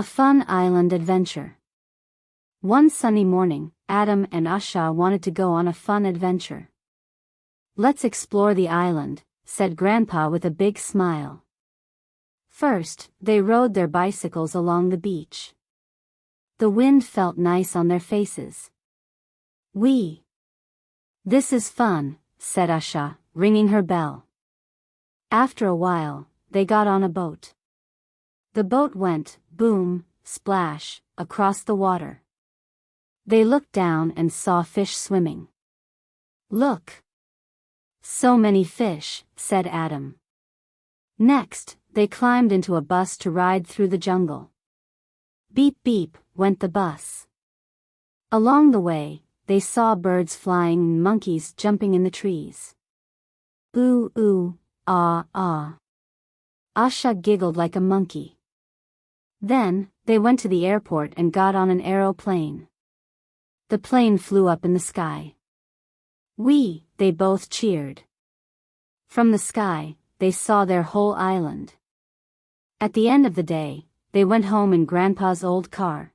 fun island adventure. One sunny morning, Adam and Aasha wanted to go on a fun adventure. "Let's explore the island," said Grandpa with a big smile. First, they rode their bicycles along the beach. The wind felt nice on their faces. "Wheee! This is fun," said Aasha, ringing her bell. After a while, they got on a boat. The boat went, boom, splash, across the water. They looked down and saw fish swimming. "Look! So many fish," said Adam. Next, they climbed into a bus to ride through the jungle. Beep beep, went the bus. Along the way, they saw birds flying and monkeys jumping in the trees. "Ooh ooh, ah ah." Aasha giggled like a monkey. Then, they went to the airport and got on an aeroplane. The plane flew up in the sky. "Whee!" they both cheered. From the sky, they saw their whole island. At the end of the day, they went home in Grandpa's old car.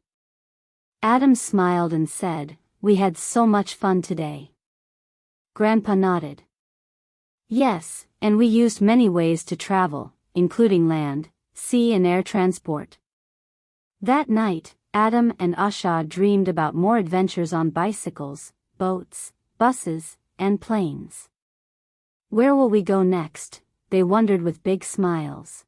Adam smiled and said, "We had so much fun today." Grandpa nodded. "Yes, and we used many ways to travel, including land, sea and air transport." That night, Adam and Aasha dreamed about more adventures on bicycles, boats, buses, and planes. Where will we go next? They wondered with big smiles.